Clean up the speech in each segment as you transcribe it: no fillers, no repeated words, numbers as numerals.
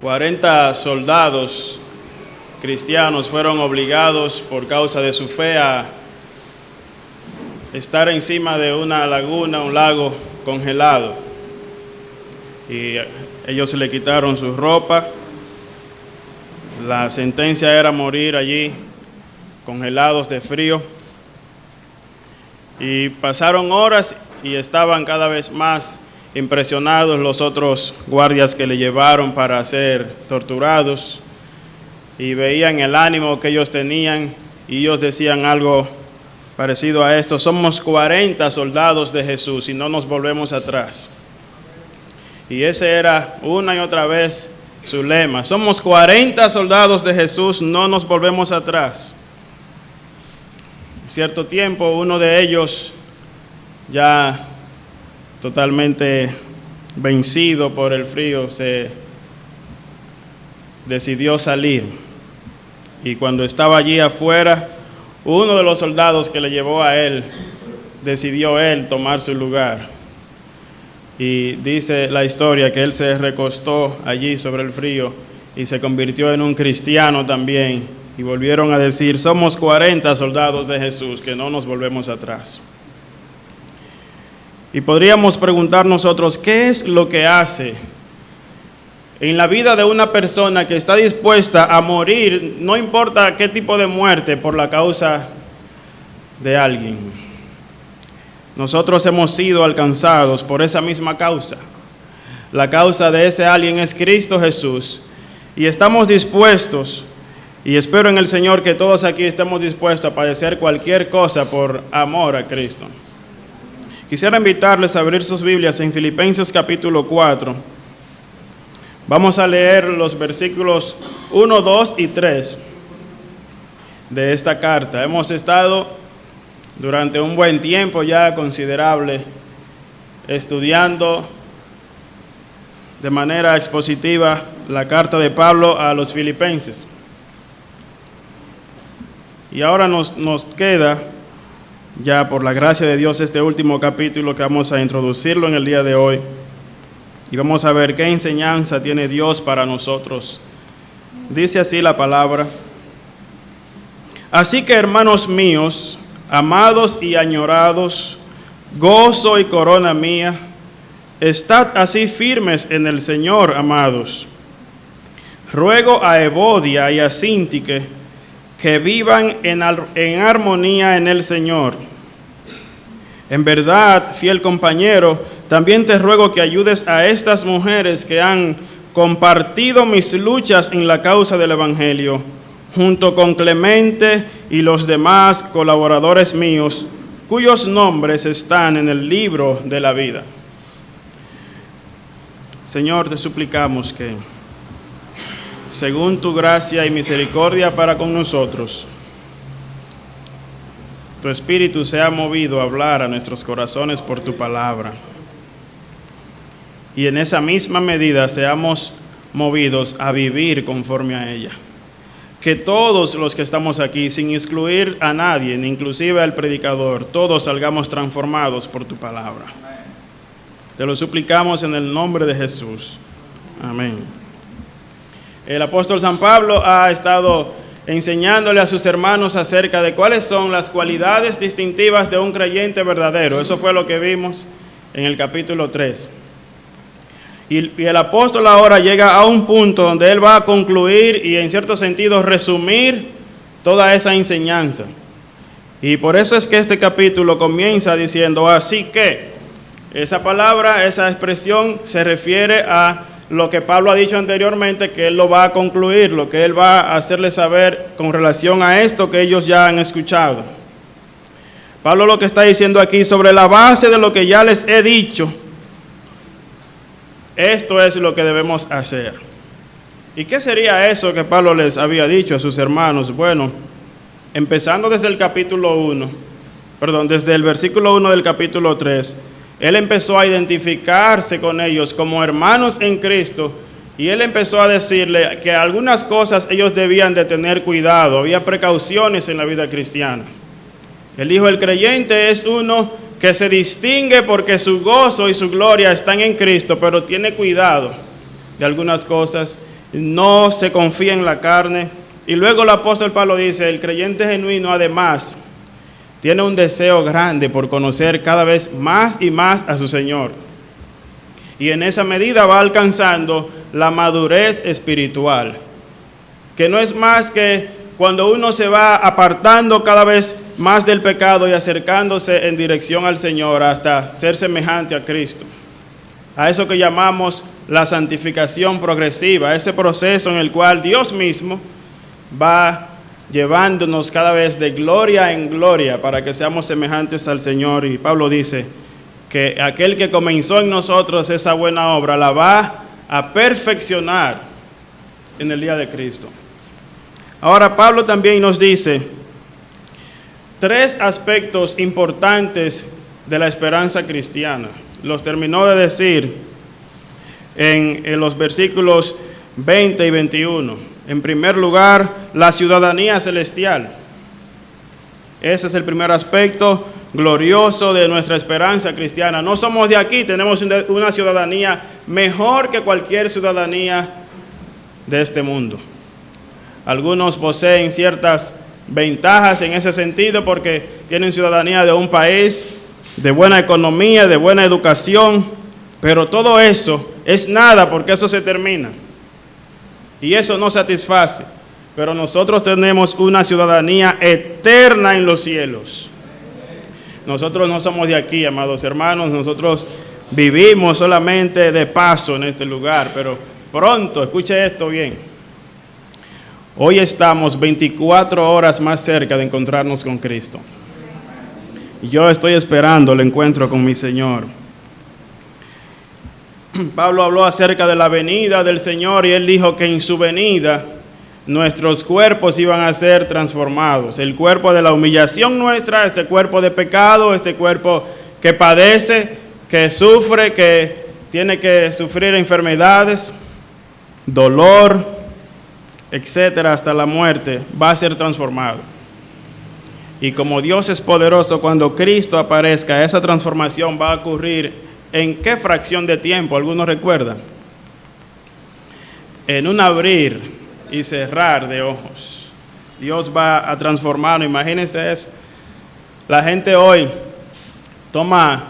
40 soldados cristianos fueron obligados por causa de su fe a estar encima de una laguna, un lago congelado. Y ellos le quitaron su ropa. La sentencia era morir allí, congelados de frío. Y pasaron horas y estaban cada vez más impresionados los otros guardias que le llevaron para ser torturados, y veían el ánimo que ellos tenían, y ellos decían algo parecido a esto: somos 40 soldados de Jesús y no nos volvemos atrás. Y ese era una y otra vez su lema: somos 40 soldados de Jesús, no nos volvemos atrás. En cierto tiempo, uno de ellos, ya totalmente vencido por el frío, se decidió salir. Y cuando estaba allí afuera, uno de los soldados que le llevó a él, decidió él tomar su lugar. Y dice la historia que él se recostó allí sobre el frío y se convirtió en un cristiano también. Y volvieron a decir: somos 40 soldados de Jesús, que no nos volvemos atrás. Y podríamos preguntar nosotros, ¿qué es lo que hace en la vida de una persona que está dispuesta a morir, no importa qué tipo de muerte, por la causa de alguien? Nosotros hemos sido alcanzados por esa misma causa. La causa de ese alguien es Cristo Jesús. Y estamos dispuestos, y espero en el Señor que todos aquí estemos dispuestos a padecer cualquier cosa por amor a Cristo. Quisiera invitarles a abrir sus Biblias en Filipenses capítulo 4. Vamos a leer los versículos 1, 2 y 3 de esta carta. Hemos estado durante un buen tiempo ya considerable estudiando de manera expositiva la carta de Pablo a los filipenses. Y ahora nos queda, ya por la gracia de Dios, este último capítulo que vamos a introducirlo en el día de hoy. Y vamos a ver qué enseñanza tiene Dios para nosotros. Dice así la palabra: así que, hermanos míos, amados y añorados, gozo y corona mía, estad así firmes en el Señor, amados. Ruego a Evodia y a Síntique que vivan en armonía en el Señor. En verdad, fiel compañero, también te ruego que ayudes a estas mujeres que han compartido mis luchas en la causa del Evangelio, junto con Clemente y los demás colaboradores míos, cuyos nombres están en el libro de la vida. Señor, te suplicamos que, según tu gracia y misericordia para con nosotros, tu Espíritu sea movido a hablar a nuestros corazones por tu palabra. Y en esa misma medida seamos movidos a vivir conforme a ella. Que todos los que estamos aquí, sin excluir a nadie, ni inclusive al predicador, todos salgamos transformados por tu palabra. Te lo suplicamos en el nombre de Jesús. Amén. El apóstol San Pablo ha estado enseñándole a sus hermanos acerca de cuáles son las cualidades distintivas de un creyente verdadero. Eso fue lo que vimos en el capítulo 3. Y el apóstol ahora llega a un punto donde él va a concluir y, en cierto sentido, resumir toda esa enseñanza. Y por eso es que este capítulo comienza diciendo: así que. Esa palabra, esa expresión se refiere a lo que Pablo ha dicho anteriormente, que él lo va a concluir, lo que él va a hacerles saber con relación a esto que ellos ya han escuchado. Pablo lo que está diciendo aquí, sobre la base de lo que ya les he dicho, esto es lo que debemos hacer. ¿Y qué sería eso que Pablo les había dicho a sus hermanos? Bueno, empezando desde el desde el versículo 1 del capítulo 3, él empezó a identificarse con ellos como hermanos en Cristo, y él empezó a decirle que algunas cosas ellos debían de tener cuidado. Había precauciones en la vida cristiana. Él dijo: el creyente es uno que se distingue porque su gozo y su gloria están en Cristo, pero tiene cuidado de algunas cosas no se confía en la carne. Y luego el apóstol Pablo dice, el creyente genuino además tiene un deseo grande por conocer cada vez más y más a su Señor. Y en esa medida va alcanzando la madurez espiritual, que no es más que cuando uno se va apartando cada vez más del pecado y acercándose en dirección al Señor hasta ser semejante a Cristo. A eso que llamamos la santificación progresiva, ese proceso en el cual Dios mismo va llevándonos cada vez de gloria en gloria para que seamos semejantes al Señor. Y Pablo dice que aquel que comenzó en nosotros esa buena obra la va a perfeccionar en el día de Cristo. Ahora Pablo también nos dice 3 aspectos importantes de la esperanza cristiana. Los terminó de decir en los versículos 20 y 21. En primer lugar, la ciudadanía celestial. Ese es el primer aspecto glorioso de nuestra esperanza cristiana. No somos de aquí, tenemos una ciudadanía mejor que cualquier ciudadanía de este mundo. Algunos poseen ciertas ventajas en ese sentido porque tienen ciudadanía de un país de buena economía, de buena educación, pero todo eso es nada porque eso se termina. Y eso no satisface, pero nosotros tenemos una ciudadanía eterna en los cielos. Nosotros no somos de aquí, amados hermanos, nosotros vivimos solamente de paso en este lugar, pero pronto, escuche esto bien, hoy estamos 24 horas más cerca de encontrarnos con Cristo. Yo estoy esperando el encuentro con mi Señor. Pablo habló acerca de la venida del Señor y él dijo que en su venida nuestros cuerpos iban a ser transformados. El cuerpo de la humillación nuestra, este cuerpo de pecado, este cuerpo que padece, que sufre, que tiene que sufrir enfermedades, dolor, etcétera, hasta la muerte, va a ser transformado. Y como Dios es poderoso, cuando Cristo aparezca, esa transformación va a ocurrir ¿en qué fracción de tiempo? ¿Algunos recuerdan? En un abrir y cerrar de ojos. Dios va a transformarnos, imagínense eso. La gente hoy toma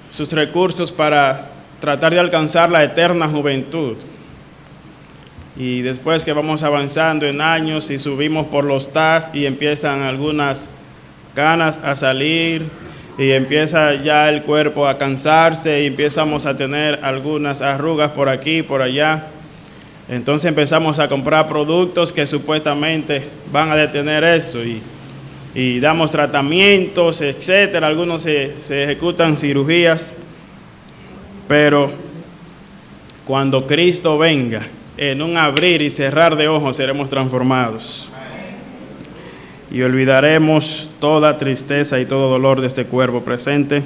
sus recursos para tratar de alcanzar la eterna juventud. Y después que vamos avanzando en años y subimos por los TAS y empiezan algunas canas a salir y empieza ya el cuerpo a cansarse y empezamos a tener algunas arrugas por aquí y por allá. Entonces empezamos a comprar productos que supuestamente van a detener eso y damos tratamientos, etcétera. Algunos se ejecutan cirugías, pero cuando Cristo venga, en un abrir y cerrar de ojos seremos transformados. Y olvidaremos toda tristeza y todo dolor de este cuerpo presente,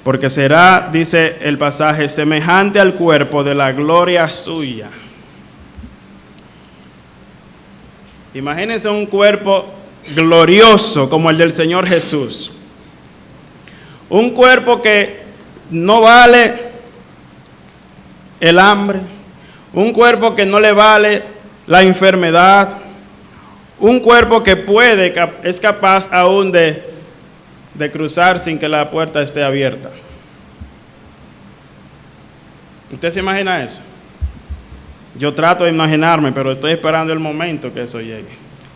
porque será, dice el pasaje, semejante al cuerpo de la gloria suya. Imagínense un cuerpo glorioso como el del Señor Jesús. Un cuerpo que no vale el hambre. Un cuerpo que no le vale la enfermedad. Un cuerpo que es capaz aún de cruzar sin que la puerta esté abierta. ¿Usted se imagina eso? Yo trato de imaginarme, pero estoy esperando el momento que eso llegue.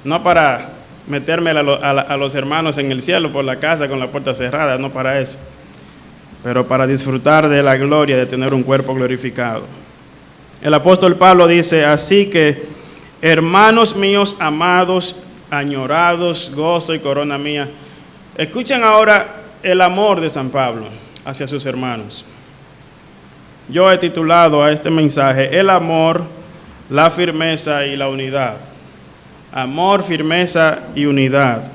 No para meterme a los hermanos en el cielo por la casa con la puerta cerrada, no para eso. Pero para disfrutar de la gloria de tener un cuerpo glorificado. El apóstol Pablo dice, así que, hermanos míos amados, añorados, gozo y corona mía. Escuchen ahora el amor de San Pablo hacia sus hermanos. Yo he titulado a este mensaje, el amor, la firmeza y la unidad. Amor, firmeza y unidad.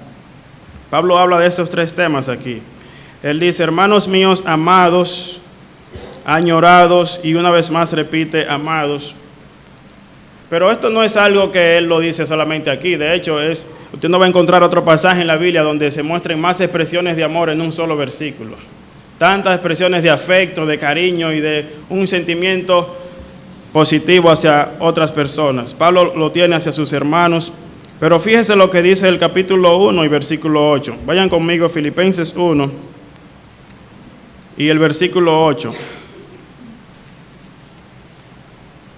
Pablo habla de estos 3 temas aquí. Él dice, hermanos míos amados, añorados, y una vez más repite, amados. Pero esto no es algo que él lo dice solamente aquí. De hecho, usted no va a encontrar otro pasaje en la Biblia donde se muestren más expresiones de amor en un solo versículo. Tantas expresiones de afecto, de cariño y de un sentimiento positivo hacia otras personas. Pablo lo tiene hacia sus hermanos, pero fíjese lo que dice el capítulo 1 y versículo 8. Vayan conmigo a Filipenses 1 y el versículo 8.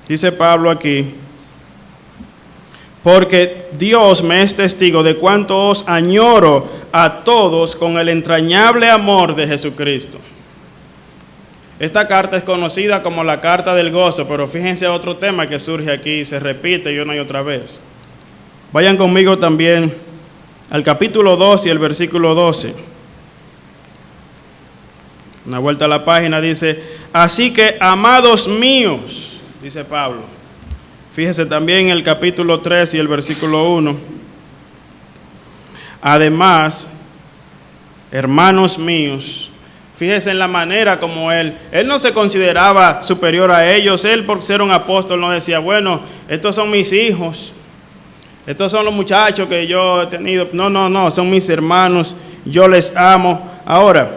Dice Pablo aquí: porque Dios me es testigo de cuánto os añoro a todos con el entrañable amor de Jesucristo. Esta carta es conocida como la carta del gozo, pero fíjense otro tema que surge aquí y se repite una y otra vez. Vayan conmigo también al capítulo 2 y el versículo 12. Una vuelta a la página, dice: así que, amados míos, dice Pablo. Fíjese también en el capítulo 3 y el versículo 1. Además, hermanos míos, fíjese en la manera como él no se consideraba superior a ellos. Él, por ser un apóstol, no decía, bueno, estos son mis hijos, estos son los muchachos que yo he tenido. No, son mis hermanos, yo les amo. Ahora,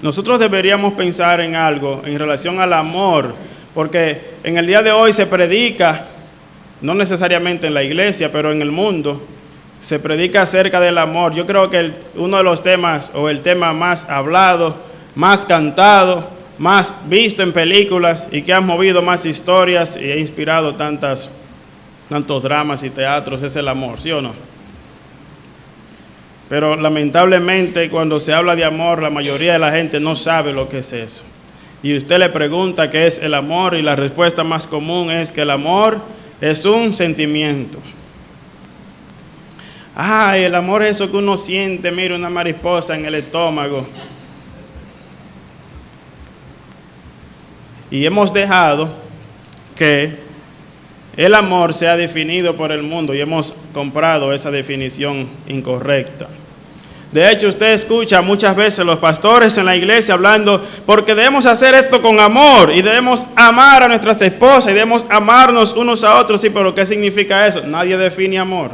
nosotros deberíamos pensar en algo en relación al amor, porque en el día de hoy se predica, no necesariamente en la iglesia, pero en el mundo, se predica acerca del amor. Yo creo que uno de los temas, o el tema más hablado, más cantado, más visto en películas y que ha movido más historias y ha inspirado tantos dramas y teatros, es el amor, ¿sí o no? Pero lamentablemente cuando se habla de amor, la mayoría de la gente no sabe lo que es eso. Y usted le pregunta qué es el amor y la respuesta más común es que el amor es un sentimiento. Ay, el amor es eso que uno siente, mira una mariposa en el estómago. Y hemos dejado que el amor sea definido por el mundo y hemos comprado esa definición incorrecta. De hecho, usted escucha muchas veces los pastores en la iglesia hablando, porque debemos hacer esto con amor y debemos amar a nuestras esposas y debemos amarnos unos a otros. Sí, pero ¿qué significa eso? Nadie define amor.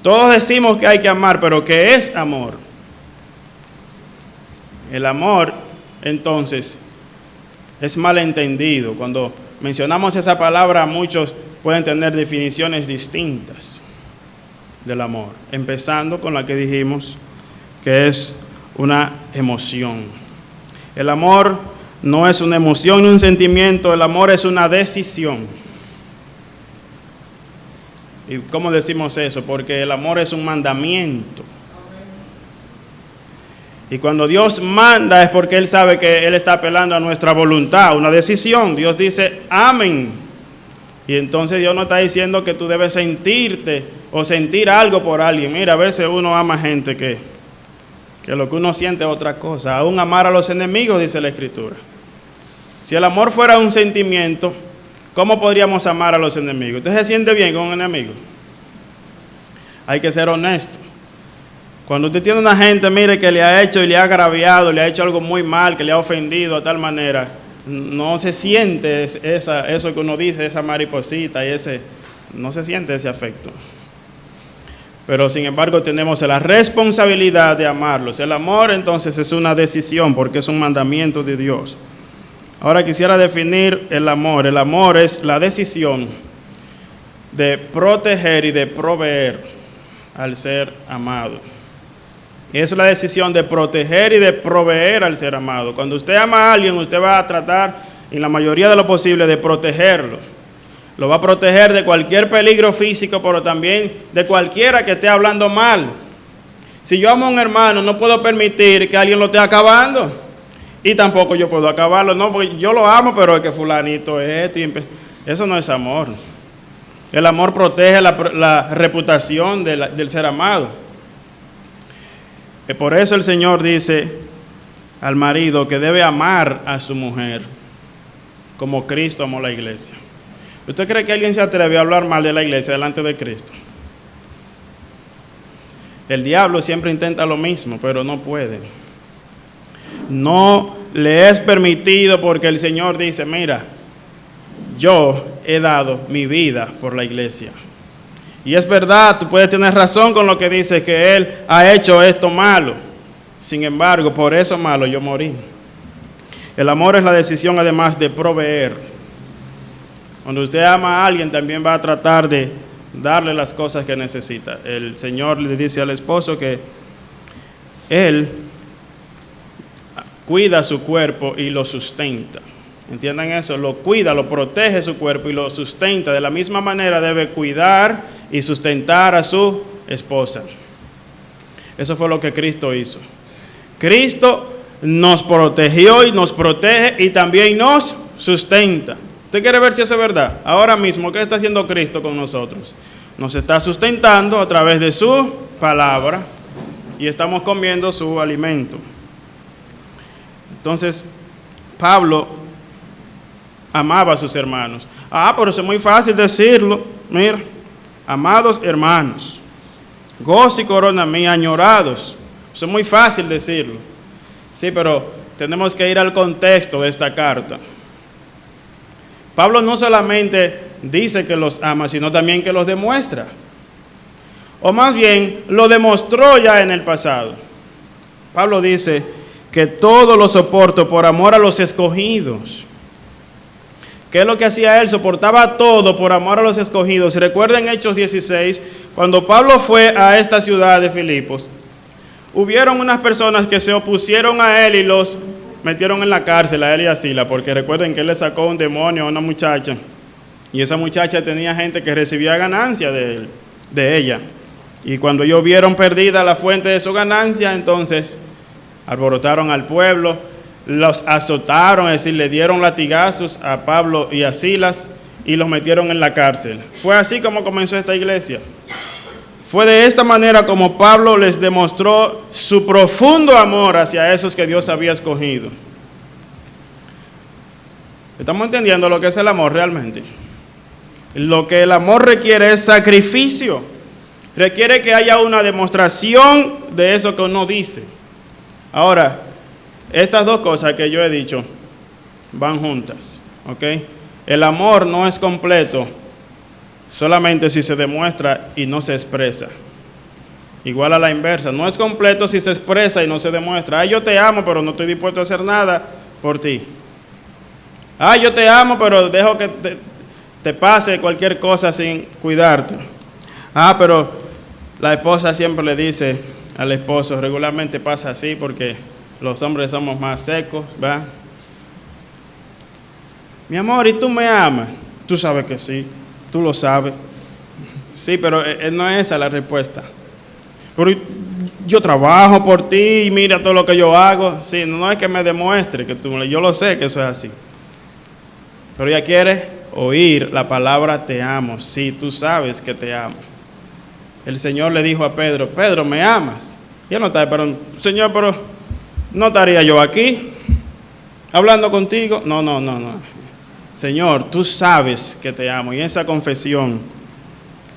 Todos decimos que hay que amar, pero ¿qué es amor? El amor, entonces, es malentendido. Cuando mencionamos esa palabra, muchos pueden tener definiciones distintas del amor, empezando con la que dijimos, que es una emoción. El amor no es una emoción ni un sentimiento, el amor es una decisión. ¿Y cómo decimos eso? Porque el amor es un mandamiento. Y cuando Dios manda es porque Él sabe que Él está apelando a nuestra voluntad, una decisión. Dios dice, amen. Y entonces Dios no está diciendo que tú debes sentirte o sentir algo por alguien. Mira, a veces uno ama gente que lo que uno siente es otra cosa. Aún amar a los enemigos, dice la Escritura. Si el amor fuera un sentimiento, ¿cómo podríamos amar a los enemigos? ¿Usted se siente bien con un enemigo? Hay que ser honesto. Cuando usted tiene una gente, mire, que le ha hecho y le ha agraviado, le ha hecho algo muy mal, que le ha ofendido de tal manera, no se siente eso que uno dice, esa mariposita y no se siente ese afecto. Pero sin embargo tenemos la responsabilidad de amarlos. El amor entonces es una decisión porque es un mandamiento de Dios. Ahora quisiera definir el amor. El amor es la decisión de proteger y de proveer al ser amado. Es la decisión de proteger y de proveer al ser amado. Cuando usted ama a alguien, usted va a tratar, en la mayoría de lo posible, de protegerlo. Lo va a proteger de cualquier peligro físico, pero también de cualquiera que esté hablando mal. Si yo amo a un hermano, no puedo permitir que alguien lo esté acabando. Y tampoco yo puedo acabarlo. No, porque yo lo amo, pero es que fulanito es esto. Eso no es amor. El amor protege la reputación del ser amado. Por eso el Señor dice al marido que debe amar a su mujer como Cristo amó la iglesia. ¿Usted cree que alguien se atreve a hablar mal de la iglesia delante de Cristo? El diablo siempre intenta lo mismo, pero no puede. No le es permitido porque el Señor dice, mira, yo he dado mi vida por la iglesia. Y es verdad, tú puedes tener razón con lo que dices, que Él ha hecho esto malo. Sin embargo, por eso malo yo morí. El amor es la decisión además de proveer. Cuando usted ama a alguien, también va a tratar de darle las cosas que necesita. El Señor le dice al esposo que Él cuida su cuerpo y lo sustenta. ¿Entiendan eso? Lo cuida, lo protege su cuerpo y lo sustenta. De la misma manera debe cuidar y sustentar a su esposa. Eso fue lo que Cristo hizo. Cristo nos protegió y nos protege y también nos sustenta. ¿Usted quiere ver si eso es verdad? Ahora mismo, ¿qué está haciendo Cristo con nosotros? Nos está sustentando a través de su palabra y estamos comiendo su alimento. Entonces, Pablo amaba a sus hermanos. Pero eso es muy fácil decirlo. Mira, amados hermanos, gozo y corona mía, añorados. Eso es muy fácil decirlo. Sí, pero tenemos que ir al contexto de esta carta. Pablo no solamente dice que los ama, sino también que los demuestra. O más bien, lo demostró ya en el pasado. Pablo dice que todo lo soporto por amor a los escogidos. ¿Qué es lo que hacía él? Soportaba todo por amor a los escogidos. Recuerden Hechos 16, cuando Pablo fue a esta ciudad de Filipos, hubieron unas personas que se opusieron a él y los metieron en la cárcel, a él y a Sila, porque recuerden que él le sacó un demonio a una muchacha, y esa muchacha tenía gente que recibía ganancia de ella. Y cuando ellos vieron perdida la fuente de su ganancia, entonces alborotaron al pueblo, los azotaron, es decir, le dieron latigazos a Pablo y a Silas y los metieron en la cárcel. Fue así como comenzó esta iglesia. Fue de esta manera como Pablo les demostró su profundo amor hacia esos que Dios había escogido. ¿Estamos entendiendo lo que es el amor realmente? Lo que el amor requiere es sacrificio. Requiere que haya una demostración de eso que uno dice. Ahora, estas dos cosas que yo he dicho van juntas, ¿ok? El amor no es completo solamente si se demuestra y no se expresa. Igual a la inversa, no es completo si se expresa y no se demuestra. Yo te amo, pero no estoy dispuesto a hacer nada por ti. Yo te amo, pero dejo que te pase cualquier cosa sin cuidarte. Pero la esposa siempre le dice al esposo, regularmente pasa así porque los hombres somos más secos, ¿verdad? Mi amor, ¿y tú me amas? Tú sabes que sí, tú lo sabes. Sí, pero no es esa la respuesta. Pero yo trabajo por ti y mira todo lo que yo hago. Sí, no es que me demuestre que yo lo sé que eso es así. Pero ella quiere oír la palabra te amo. Sí, tú sabes que te amo. El Señor le dijo a Pedro, Pedro, ¿me amas? Y él no está, pero Señor, pero no estaría yo aquí hablando contigo. No. Señor, tú sabes que te amo. Y esa confesión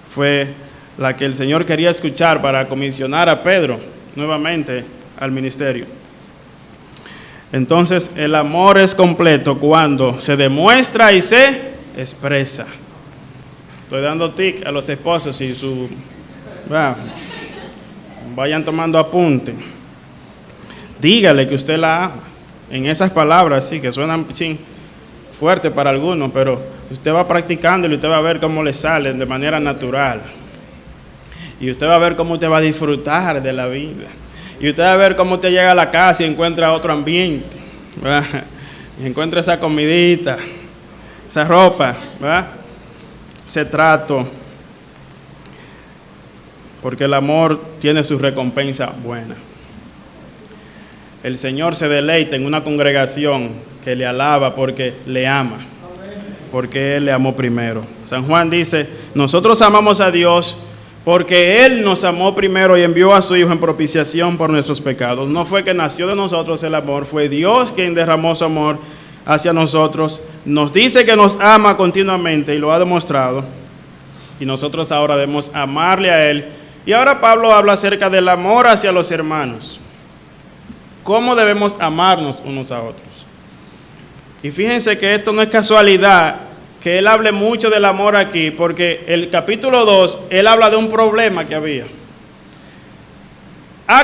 fue la que el Señor quería escuchar para comisionar a Pedro nuevamente al ministerio. Entonces, el amor es completo cuando se demuestra y se expresa. Estoy dando tic a los esposos y vayan tomando apunte. Dígale que usted la ama. En esas palabras, sí, que suenan fuerte para algunos, pero usted va practicando y usted va a ver cómo le salen de manera natural. Y usted va a ver cómo usted va a disfrutar de la vida. Y usted va a ver cómo usted llega a la casa y encuentra otro ambiente, ¿verdad? Y encuentra esa comidita, esa ropa, ¿verdad? Ese trato. Porque el amor tiene su recompensa buena. El Señor se deleita en una congregación que le alaba porque le ama, porque Él le amó primero. San Juan dice, nosotros amamos a Dios porque Él nos amó primero y envió a su Hijo en propiciación por nuestros pecados. No fue que nació de nosotros el amor, fue Dios quien derramó su amor hacia nosotros. Nos dice que nos ama continuamente y lo ha demostrado. Y nosotros ahora debemos amarle a Él. Y ahora Pablo habla acerca del amor hacia los hermanos. ¿Cómo debemos amarnos unos a otros? Y fíjense que esto no es casualidad que él hable mucho del amor aquí, porque el capítulo 2, él habla de un problema que había.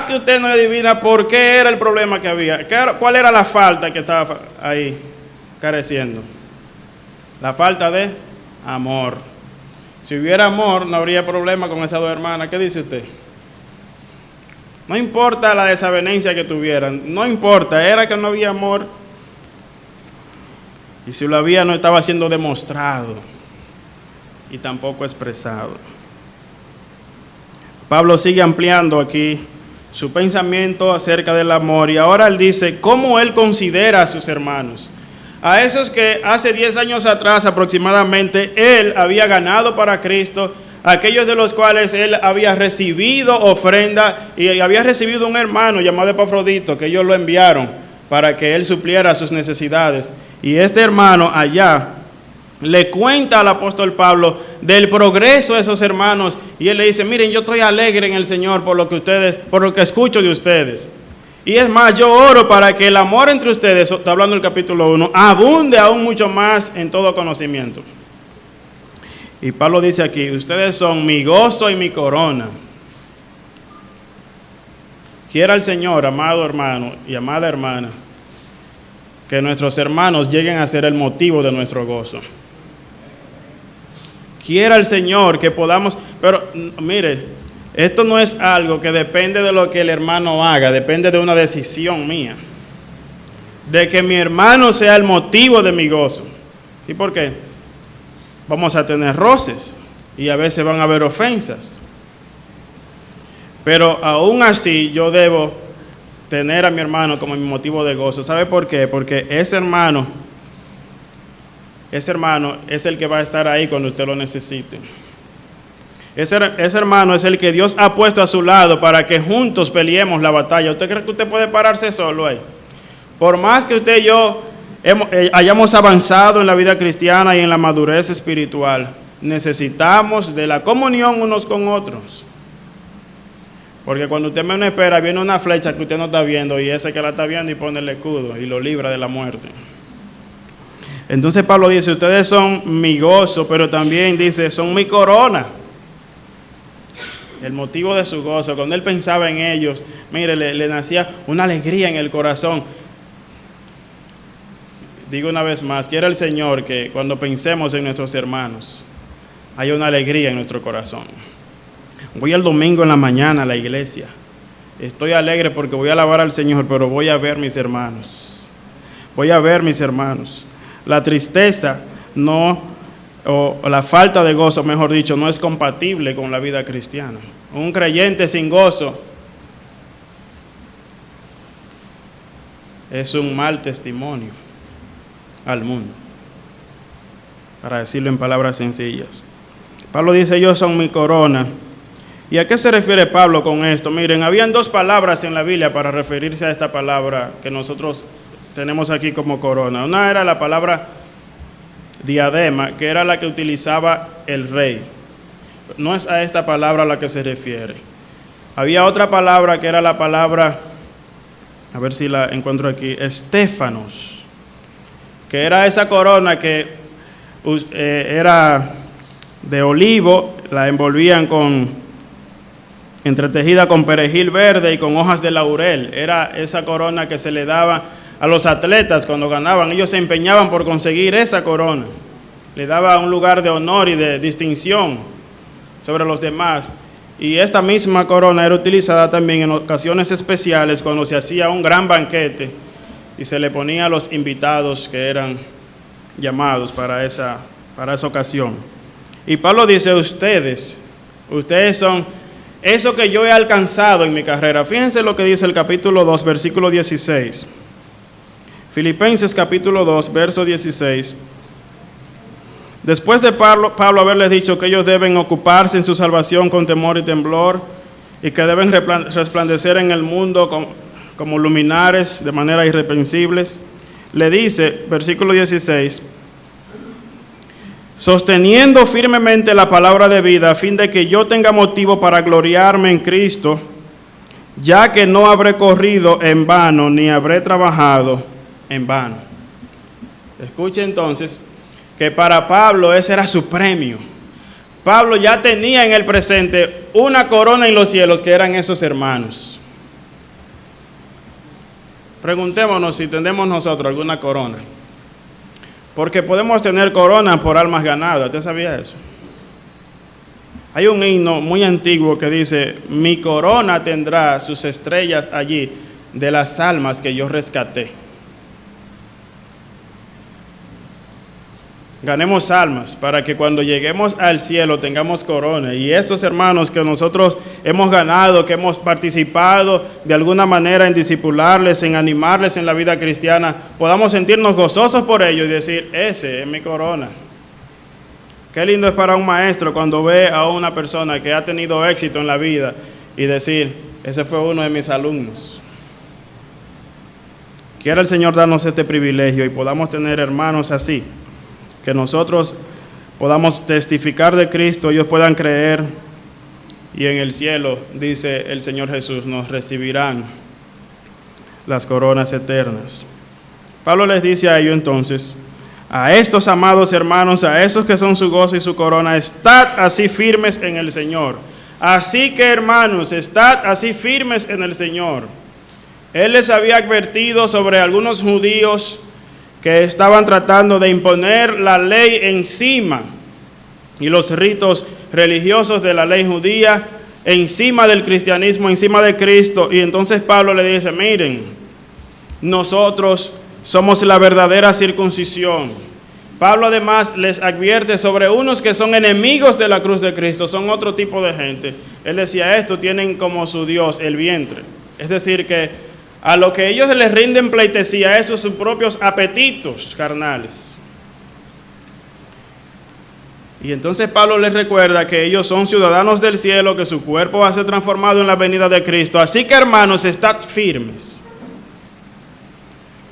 Que usted no adivina por qué era el problema que había. ¿Cuál era la falta que estaba ahí careciendo? La falta de amor. Si hubiera amor, no habría problema con esas dos hermanas. ¿Qué dice usted? No importa la desavenencia que tuvieran, no importa, era que no había amor. Y si lo había, no estaba siendo demostrado y tampoco expresado. Pablo sigue ampliando aquí su pensamiento acerca del amor, y ahora él dice cómo él considera a sus hermanos. A esos que hace 10 años atrás aproximadamente él había ganado para Cristo, aquellos de los cuales él había recibido ofrenda y había recibido un hermano llamado Epafrodito, que ellos lo enviaron para que él supliera sus necesidades. Y este hermano allá le cuenta al apóstol Pablo del progreso de esos hermanos, y él le dice: miren, yo estoy alegre en el Señor por lo que escucho de ustedes. Y es más, yo oro para que el amor entre ustedes, está hablando el capítulo 1, abunde aún mucho más en todo conocimiento. Y Pablo dice aquí: ustedes son mi gozo y mi corona. Quiera el Señor, amado hermano y amada hermana, que nuestros hermanos lleguen a ser el motivo de nuestro gozo. Quiera el Señor que podamos, pero mire, esto no es algo que depende de lo que el hermano haga, depende de una decisión mía, de que mi hermano sea el motivo de mi gozo. ¿Sí? ¿Por qué? Vamos a tener roces y a veces van a haber ofensas, pero aún así yo debo tener a mi hermano como mi motivo de gozo. ¿Sabe por qué? Porque ese hermano es el que va a estar ahí cuando usted lo necesite. Ese hermano es el que Dios ha puesto a su lado para que juntos peleemos la batalla. ¿Usted cree que usted puede pararse solo ahí? Por más que usted y yo hayamos avanzado en la vida cristiana y en la madurez espiritual, necesitamos de la comunión unos con otros. Porque cuando usted menos espera, viene una flecha que usted no está viendo, y ese que la está viendo y pone el escudo y lo libra de la muerte. Entonces Pablo dice: ustedes son mi gozo, pero también dice: son mi corona. El motivo de su gozo, cuando él pensaba en ellos, mire, le nacía una alegría en el corazón. Digo una vez más, quiera el Señor que cuando pensemos en nuestros hermanos, haya una alegría en nuestro corazón. Voy el domingo en la mañana a la iglesia, estoy alegre porque voy a alabar al Señor, pero voy a ver mis hermanos. Voy a ver mis hermanos. La tristeza o la falta de gozo, mejor dicho, no es compatible con la vida cristiana. Un creyente sin gozo es un mal testimonio al mundo, para decirlo en palabras sencillas. Pablo dice: ellos son mi corona. ¿Y a qué se refiere Pablo con esto? Miren, habían dos palabras en la Biblia para referirse a esta palabra que nosotros tenemos aquí como corona. Una era la palabra diadema, que era la que utilizaba el rey. No es a esta palabra a la que se refiere. Había otra palabra que era la palabra, a ver si la encuentro aquí, estéfanos, que era esa corona que era de olivo, la envolvían entretejida con perejil verde y con hojas de laurel. Era esa corona que se le daba a los atletas cuando ganaban. Ellos se empeñaban por conseguir esa corona. Le daba un lugar de honor y de distinción sobre los demás. Y esta misma corona era utilizada también en ocasiones especiales, cuando se hacía un gran banquete y se le ponía a los invitados que eran llamados para esa ocasión. Y Pablo dice: ustedes son eso que yo he alcanzado en mi carrera. Fíjense lo que dice el capítulo 2, versículo 16. Filipenses capítulo 2, verso 16. Después de Pablo haberles dicho que ellos deben ocuparse en su salvación con temor y temblor, y que deben resplandecer en el mundo como luminares de manera irreprensibles, le dice, versículo 16: sosteniendo firmemente la palabra de vida, a fin de que yo tenga motivo para gloriarme en Cristo, ya que no habré corrido en vano, ni habré trabajado en vano. Escuche entonces que para Pablo ese era su premio. Pablo ya tenía en el presente una corona en los cielos, que eran esos hermanos. Preguntémonos si tenemos nosotros alguna corona. Porque podemos tener coronas por almas ganadas. ¿Usted sabía eso? Hay un himno muy antiguo que dice: mi corona tendrá sus estrellas allí de las almas que yo rescaté. Ganemos almas para que cuando lleguemos al cielo tengamos corona. Y esos hermanos que nosotros hemos ganado, que hemos participado de alguna manera en discipularles, en animarles en la vida cristiana, podamos sentirnos gozosos por ello y decir: ese es mi corona. Qué lindo es para un maestro cuando ve a una persona que ha tenido éxito en la vida y decir: ese fue uno de mis alumnos. Quiera el Señor darnos este privilegio y podamos tener hermanos así, que nosotros podamos testificar de Cristo, ellos puedan creer, y en el cielo, dice el Señor Jesús, nos recibirán las coronas eternas. Pablo les dice a ellos entonces: a estos amados hermanos, a esos que son su gozo y su corona, estad así firmes en el Señor. Así que, hermanos, estad así firmes en el Señor. Él les había advertido sobre algunos judíos que estaban tratando de imponer la ley encima y los ritos religiosos de la ley judía encima del cristianismo, encima de Cristo. Y entonces Pablo le dice: miren, nosotros somos la verdadera circuncisión. Pablo además les advierte sobre unos que son enemigos de la cruz de Cristo, son otro tipo de gente. Él decía: esto tienen como su Dios el vientre. Es decir, que a lo que ellos les rinden pleitesía, esos sus propios apetitos carnales. Y entonces Pablo les recuerda que ellos son ciudadanos del cielo, que su cuerpo va a ser transformado en la venida de Cristo. Así que, hermanos, estad firmes.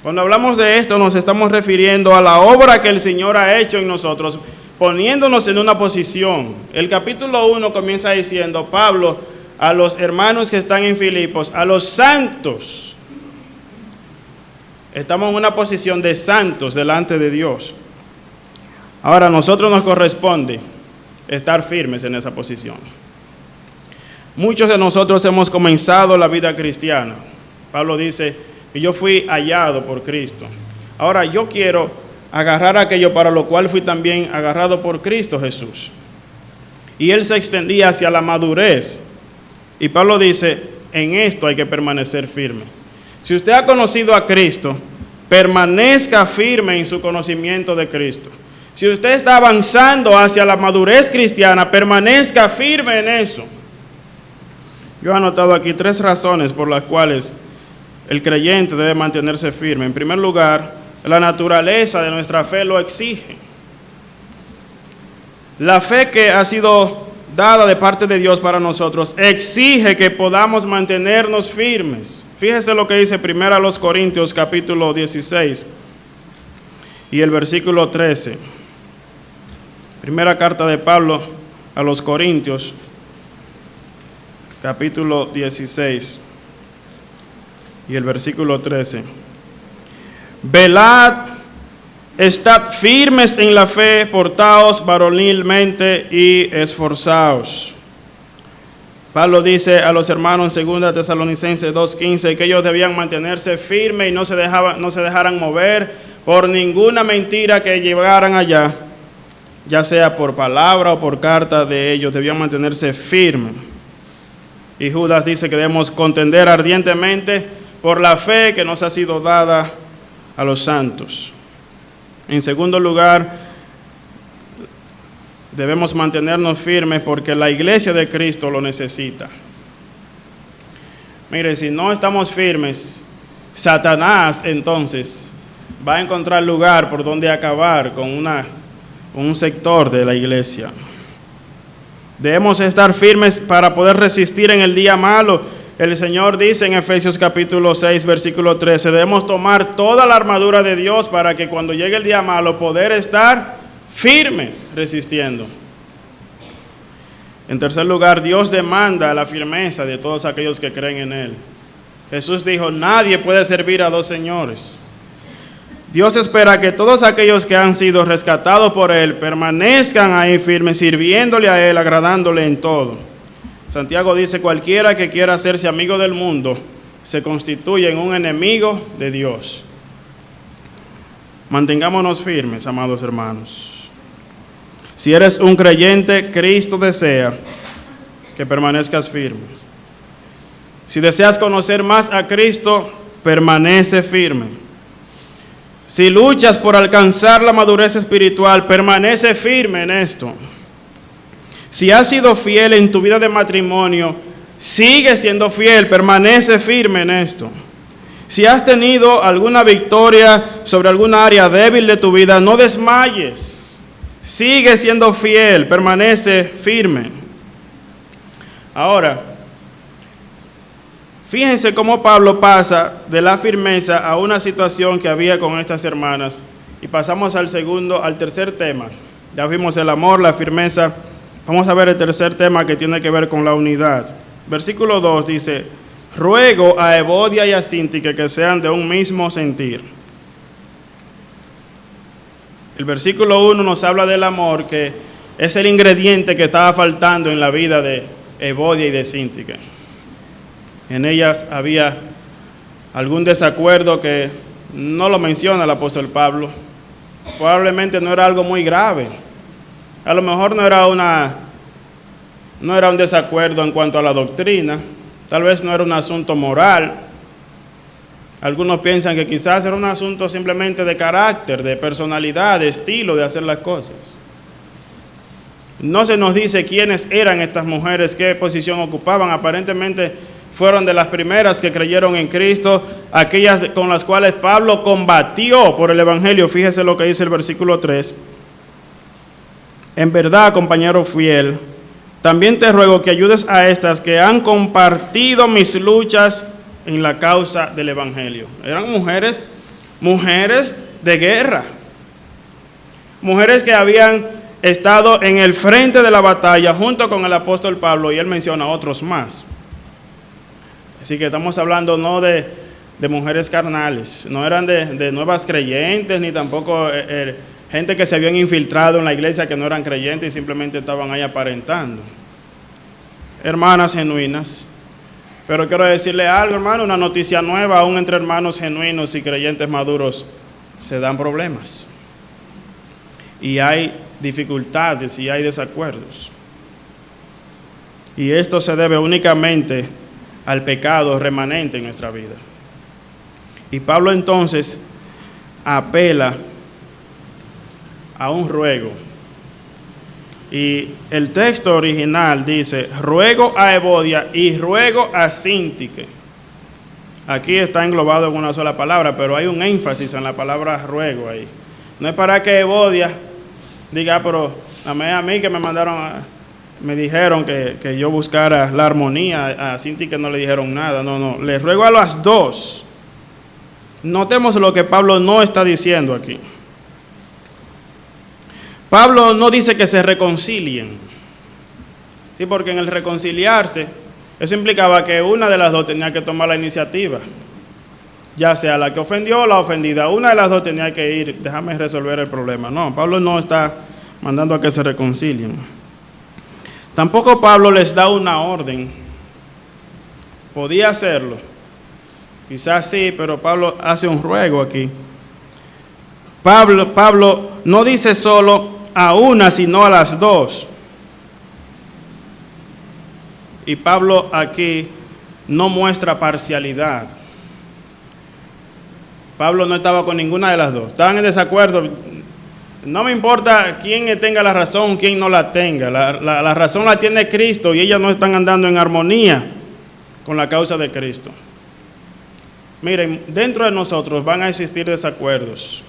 Cuando hablamos de esto, nos estamos refiriendo a la obra que el Señor ha hecho en nosotros, poniéndonos en una posición. El capítulo 1 comienza diciendo Pablo a los hermanos que están en Filipos, a los santos. Estamos en una posición de santos delante de Dios. Ahora, a nosotros nos corresponde estar firmes en esa posición. Muchos de nosotros hemos comenzado la vida cristiana. Pablo dice: yo fui hallado por Cristo. Ahora yo quiero agarrar aquello para lo cual fui también agarrado por Cristo Jesús. Y él se extendía hacia la madurez. Y Pablo dice: en esto hay que permanecer firme. Si usted ha conocido a Cristo, permanezca firme en su conocimiento de Cristo. Si usted está avanzando hacia la madurez cristiana, permanezca firme en eso. Yo he anotado aquí 3 razones por las cuales el creyente debe mantenerse firme. En primer lugar, la naturaleza de nuestra fe lo exige. La fe que ha sido dada de parte de Dios para nosotros exige que podamos mantenernos firmes. Fíjese lo que dice 1 Corintios capítulo 16 y el versículo 13. Primera carta de Pablo a los Corintios capítulo 16 y el versículo 13. Velad, estad firmes en la fe, portaos varonilmente y esforzaos. Pablo dice a los hermanos en 2 Tesalonicenses 2:15 que ellos debían mantenerse firmes y no se dejaran mover por ninguna mentira que llevaran allá, ya sea por palabra o por carta de ellos. Debían mantenerse firmes. Y Judas dice que debemos contender ardientemente por la fe que nos ha sido dada a los santos. En segundo lugar, debemos mantenernos firmes porque la iglesia de Cristo lo necesita. Mire, si no estamos firmes, Satanás entonces va a encontrar lugar por donde acabar con un sector de la iglesia. Debemos estar firmes para poder resistir en el día malo. El Señor dice en Efesios capítulo 6, versículo 13, debemos tomar toda la armadura de Dios para que cuando llegue el día malo poder estar firmes resistiendo. En tercer lugar, Dios demanda la firmeza de todos aquellos que creen en Él. Jesús dijo: nadie puede servir a 2 señores. Dios espera que todos aquellos que han sido rescatados por Él permanezcan ahí firmes, sirviéndole a Él, agradándole en todo. Santiago dice: cualquiera que quiera hacerse amigo del mundo se constituye en un enemigo de Dios. Mantengámonos firmes, amados hermanos. Si eres un creyente, Cristo desea que permanezcas firme. Si deseas conocer más a Cristo, permanece firme. Si luchas por alcanzar la madurez espiritual, permanece firme en esto. Si has sido fiel en tu vida de matrimonio, sigue siendo fiel, permanece firme en esto. Si has tenido alguna victoria sobre alguna área débil de tu vida, no desmayes. Sigue siendo fiel, permanece firme. Ahora, fíjense cómo Pablo pasa de la firmeza a una situación que había con estas hermanas. Y pasamos al tercer tema. Ya vimos el amor, la firmeza. Vamos a ver el tercer tema que tiene que ver con la unidad. Versículo 2 dice: ruego a Evodia y a Síntique que sean de un mismo sentir. El versículo 1 nos habla del amor, que es el ingrediente que estaba faltando en la vida de Evodia y de Síntique. En ellas había algún desacuerdo que no lo menciona el apóstol Pablo. Probablemente no era algo muy grave. A lo mejor no era un desacuerdo en cuanto a la doctrina. Tal vez no era un asunto moral. Algunos piensan que quizás era un asunto simplemente de carácter, de personalidad, de estilo, de hacer las cosas. No se nos dice quiénes eran estas mujeres, qué posición ocupaban. Aparentemente fueron de las primeras que creyeron en Cristo, aquellas con las cuales Pablo combatió por el Evangelio. Fíjese lo que dice el versículo 3. En verdad, compañero fiel, también te ruego que ayudes a estas que han compartido mis luchas en la causa del Evangelio. Eran mujeres de guerra, mujeres que habían estado en el frente de la batalla junto con el apóstol Pablo, y él menciona a otros más. Así que estamos hablando no de mujeres carnales, no eran de nuevas creyentes, ni tampoco gente que se habían infiltrado en la iglesia que no eran creyentes y simplemente estaban ahí aparentando. Hermanas genuinas. Pero quiero decirle algo, hermano, una noticia nueva: aún entre hermanos genuinos y creyentes maduros se dan problemas. Y hay dificultades y hay desacuerdos. Y esto se debe únicamente al pecado remanente en nuestra vida. Y Pablo entonces apela a un ruego. Y el texto original dice: ruego a Evodia y ruego a Síntique. Aquí está englobado en una sola palabra, pero hay un énfasis en la palabra ruego ahí. No es para que Evodia diga: pero a mí que me dijeron que yo buscara la armonía, a Síntique no le dijeron nada. No, le ruego a las dos. Notemos lo que Pablo no está diciendo aquí. Pablo no dice que se reconcilien. Sí, porque en el reconciliarse, eso implicaba que una de las dos tenía que tomar la iniciativa. Ya sea la que ofendió o la ofendida, una de las dos tenía que ir: déjame resolver el problema. No, Pablo no está mandando a que se reconcilien. Tampoco Pablo les da una orden. Podía hacerlo, quizás sí, pero Pablo hace un ruego aquí. Pablo no dice solo a una, sino a las dos. Y Pablo aquí no muestra parcialidad. Pablo no estaba con ninguna de las dos. Estaban en desacuerdo. No me importa quién tenga la razón, quién no la tenga. La razón la tiene Cristo, y ellas no están andando en armonía con la causa de Cristo. Miren, dentro de nosotros van a existir desacuerdos.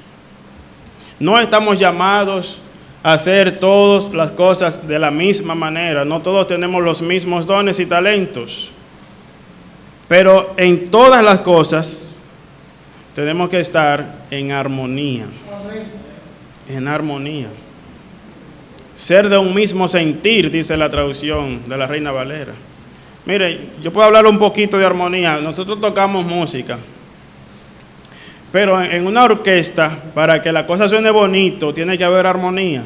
No estamos llamados a hacer todas las cosas de la misma manera. No todos tenemos los mismos dones y talentos. Pero en todas las cosas tenemos que estar en armonía. En armonía. Ser de un mismo sentir, dice la traducción de la Reina Valera. Mire, yo puedo hablar un poquito de armonía. Nosotros tocamos música. Pero en una orquesta, para que la cosa suene bonito, tiene que haber armonía.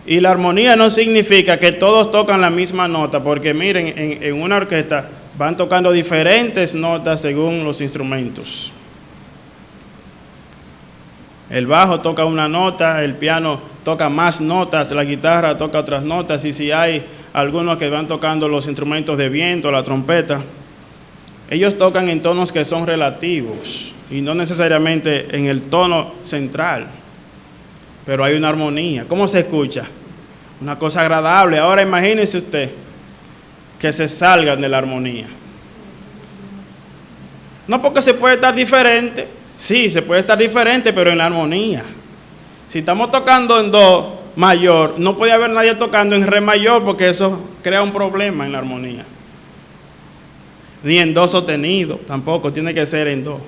Y la armonía no significa que todos tocan la misma nota, porque miren, en una orquesta van tocando diferentes notas según los instrumentos. El bajo toca una nota, el piano toca más notas, la guitarra toca otras notas, y si hay algunos que van tocando los instrumentos de viento, la trompeta, ellos tocan en tonos que son relativos y no necesariamente en el tono central, pero hay una armonía. ¿Cómo se escucha? Una cosa agradable. Ahora imagínense usted que se salgan de la armonía. No porque se puede estar diferente, sí, se puede estar diferente, pero en la armonía. Si estamos tocando en do mayor, no puede haber nadie tocando en re mayor, porque eso crea un problema en la armonía. Ni en do sostenido, tampoco, tiene que ser en do.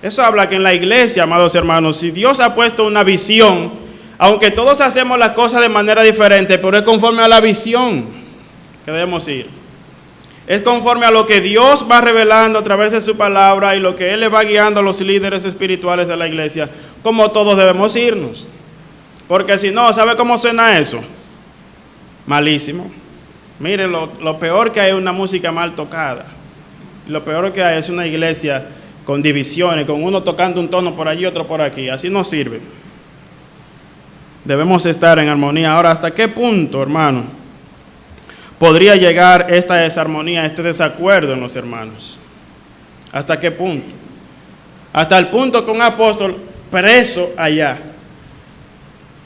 Eso habla que en la iglesia, amados hermanos, si Dios ha puesto una visión, aunque todos hacemos las cosas de manera diferente, pero es conforme a la visión que debemos ir. Es conforme a lo que Dios va revelando a través de su palabra y lo que Él le va guiando a los líderes espirituales de la iglesia, como todos debemos irnos. Porque si no, ¿sabe cómo suena eso? Malísimo. Miren, lo peor que hay es una música mal tocada. Lo peor que hay es una iglesia con divisiones, con uno tocando un tono por allí, otro por aquí. Así no sirve. Debemos estar en armonía. Ahora, ¿hasta qué punto, hermano, podría llegar esta desarmonía, este desacuerdo en los hermanos? ¿Hasta qué punto? Hasta el punto que un apóstol preso allá,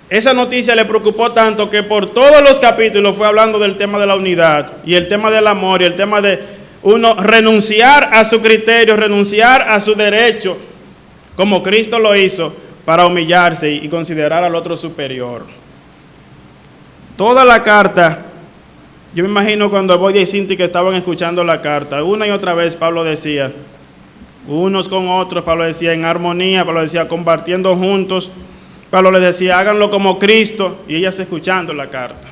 esa noticia le preocupó tanto que por todos los capítulos fue hablando del tema de la unidad y el tema del amor y el tema de uno renunciar a su criterio, renunciar a su derecho, como Cristo lo hizo, para humillarse y considerar al otro superior. Toda la carta, yo me imagino cuando Evodia y Síntique estaban escuchando la carta, una y otra vez Pablo decía, unos con otros, Pablo decía en armonía, Pablo decía compartiendo juntos, Pablo les decía háganlo como Cristo, y ellas escuchando la carta.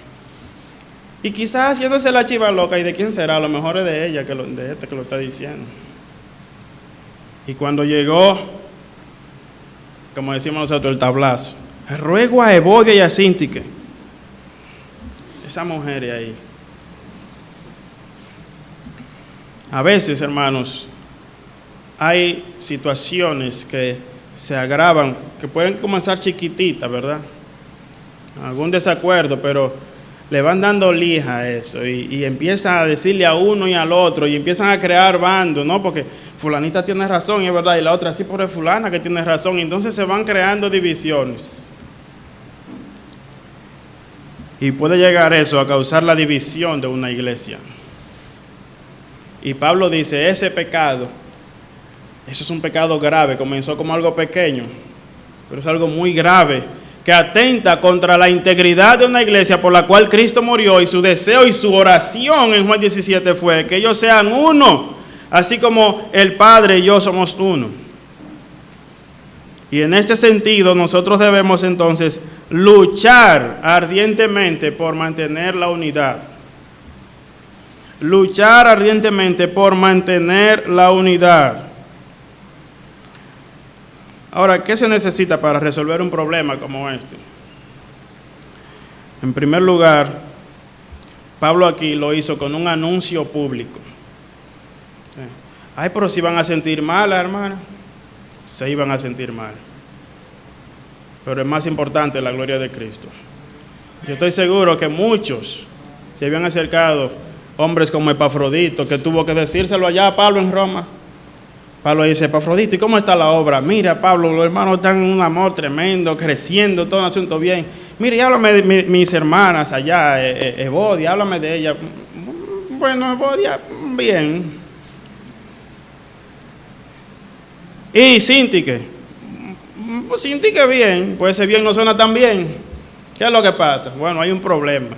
Y quizás haciéndose la chiva loca, ¿y de quién será? A lo mejor es de ella, de este que lo está diciendo. Y cuando llegó, como decimos nosotros, el tablazo, ruego a Evodia y a Síntique, esa mujer ahí. A veces, hermanos, hay situaciones que se agravan, que pueden comenzar chiquititas, ¿verdad? Algún desacuerdo, pero le van dando lija a eso y empiezan a decirle a uno y al otro y empiezan a crear bandos, ¿no? Porque fulanita tiene razón y es verdad, y la otra sí, por es fulana que tiene razón, y entonces se van creando divisiones. Y puede llegar eso a causar la división de una iglesia. Y Pablo dice, ese pecado, eso es un pecado grave, comenzó como algo pequeño, pero es algo muy grave, que atenta contra la integridad de una iglesia por la cual Cristo murió, y su deseo y su oración en Juan 17 fue que ellos sean uno, así como el Padre y yo somos uno. Y en este sentido nosotros debemos entonces luchar ardientemente por mantener la unidad. Luchar ardientemente por mantener la unidad. Ahora, ¿qué se necesita para resolver un problema como este? En primer lugar, Pablo aquí lo hizo con un anuncio público. Ay, pero si van a sentir mal, hermana. Se iban a sentir mal. Pero es más importante la gloria de Cristo. Yo estoy seguro que muchos se habían acercado, hombres como Epafrodito, que tuvo que decírselo allá a Pablo en Roma. Pablo dice, Epafrodito, ¿y cómo está la obra? Mira, Pablo, los hermanos están en un amor tremendo, creciendo, todo un asunto bien. Mire, háblame de mis hermanas allá, Evodia, háblame de ella. Bueno, Evodia, bien. Y Síntique, Síntique bien, pues ese bien no suena tan bien. ¿Qué es lo que pasa? Bueno, hay un problema.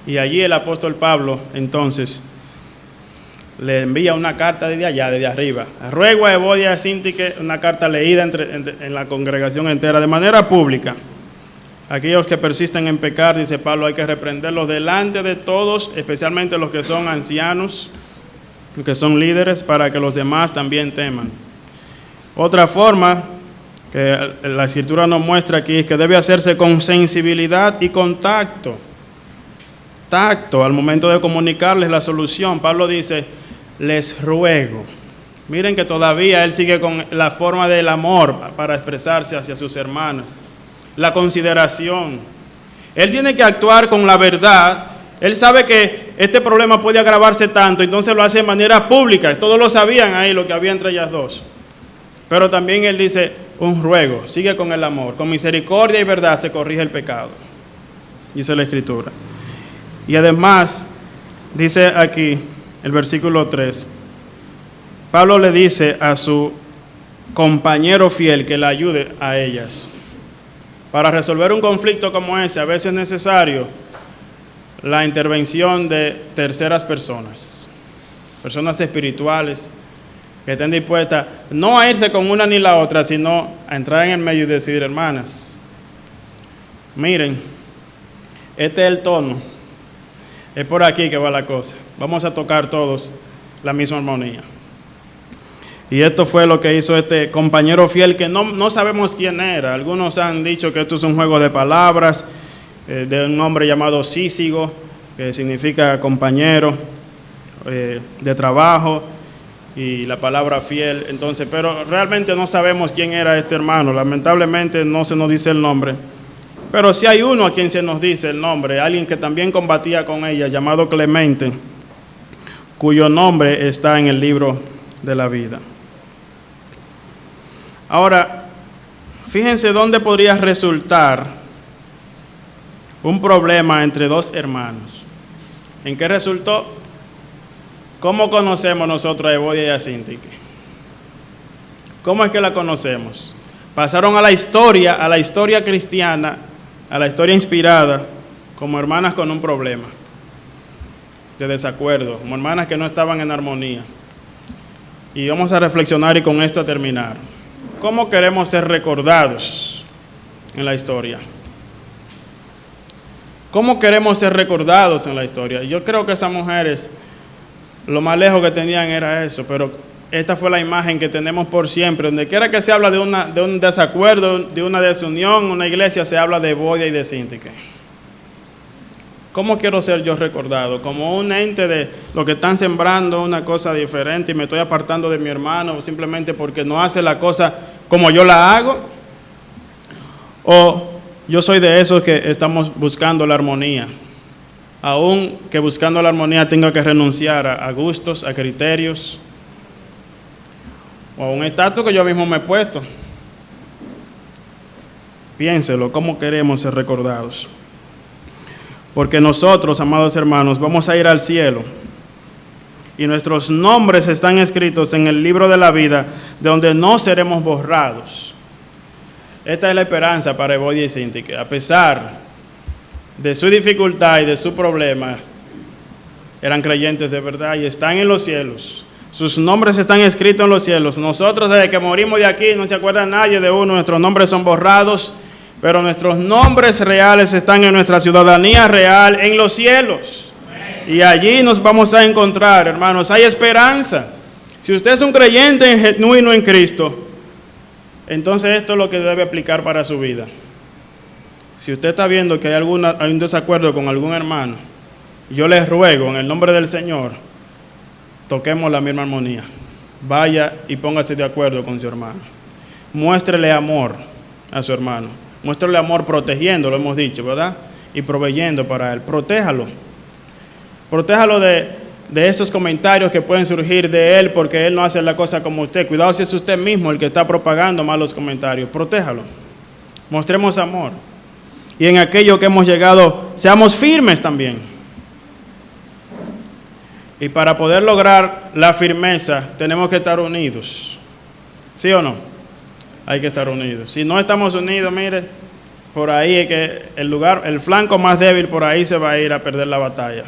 Y allí el apóstol Pablo, entonces, le envía una carta desde allá, desde arriba. Ruego a Evodia y a Síntique, una carta leída en la congregación entera, de manera pública. Aquellos que persisten en pecar, dice Pablo, hay que reprenderlos delante de todos, especialmente los que son ancianos, los que son líderes, para que los demás también teman. Otra forma que la Escritura nos muestra aquí es que debe hacerse con sensibilidad y con tacto al momento de comunicarles la solución. Pablo dice, les ruego. Miren que todavía él sigue con la forma del amor para expresarse hacia sus hermanas. La consideración. Él tiene que actuar con la verdad. Él sabe que este problema puede agravarse tanto, entonces lo hace de manera pública. Todos lo sabían ahí, lo que había entre ellas dos. Pero también él dice, un ruego, sigue con el amor. Con misericordia y verdad se corrige el pecado, dice la Escritura. Y además, dice aquí el versículo 3, Pablo le dice a su compañero fiel que le ayude a ellas. Para resolver un conflicto como ese, a veces es necesario la intervención de terceras personas, personas espirituales, que estén dispuestas no a irse con una ni la otra, sino a entrar en el medio y decir, hermanas, miren, este es el tono, es por aquí que va la cosa, vamos a tocar todos la misma armonía. Y esto fue lo que hizo este compañero fiel, que no sabemos quién era. Algunos han dicho que esto es un juego de palabras, de un hombre llamado Cícigo, que significa compañero de trabajo, y la palabra fiel. Entonces, pero realmente no sabemos quién era este hermano. Lamentablemente no se nos dice el nombre. Pero sí hay uno a quien se nos dice el nombre, alguien que también combatía con ella, llamado Clemente, cuyo nombre está en el libro de la vida. Ahora, fíjense dónde podría resultar un problema entre dos hermanos. ¿En qué resultó? ¿Cómo conocemos nosotros a Evodia y a Síntique? ¿Cómo es que la conocemos? Pasaron a la historia cristiana, a la historia inspirada, como hermanas con un problema de desacuerdo, como hermanas que no estaban en armonía. Y vamos a reflexionar y con esto a terminar. ¿Cómo queremos ser recordados en la historia? ¿Cómo queremos ser recordados en la historia? Yo creo que esas mujeres, lo más lejos que tenían era eso, pero esta fue la imagen que tenemos por siempre. Donde quiera que se habla de un desacuerdo, de una desunión, una iglesia, se habla de Evodia y de Síntique. ¿Cómo quiero ser yo recordado? ¿Como un ente de lo que están sembrando una cosa diferente y me estoy apartando de mi hermano simplemente porque no hace la cosa como yo la hago? ¿O yo soy de esos que estamos buscando la armonía? Aún que buscando la armonía tenga que renunciar a gustos, a criterios, o a un estatus que yo mismo me he puesto. Piénselo, ¿cómo queremos ser recordados? Porque nosotros, amados hermanos, vamos a ir al cielo y nuestros nombres están escritos en el libro de la vida, de donde no seremos borrados. Esta es la esperanza para Evodia y Síntique. A pesar de su dificultad y de su problema, eran creyentes de verdad y están en los cielos. Sus nombres están escritos en los cielos. Nosotros, desde que morimos de aquí, no se acuerda nadie de uno, nuestros nombres son borrados, pero nuestros nombres reales están en nuestra ciudadanía real en los cielos. Y allí nos vamos a encontrar, hermanos. Hay esperanza. Si usted es un creyente genuino en Cristo, entonces esto es lo que debe aplicar para su vida. Si usted está viendo que hay un desacuerdo con algún hermano, yo les ruego en el nombre del Señor, toquemos la misma armonía. Vaya y póngase de acuerdo con su hermano. Muéstrele amor a su hermano. Muéstrele amor protegiendo, lo hemos dicho, ¿verdad? Y proveyendo para él. Protéjalo. Protéjalo de esos comentarios que pueden surgir de él porque él no hace la cosa como usted. Cuidado si es usted mismo el que está propagando malos comentarios. Protéjalo. Mostremos amor. Y en aquello que hemos llegado, seamos firmes también. Y para poder lograr la firmeza, tenemos que estar unidos. ¿Sí o no? Hay que estar unidos. Si no estamos unidos, mire, por ahí es que el flanco más débil, por ahí se va a ir a perder la batalla.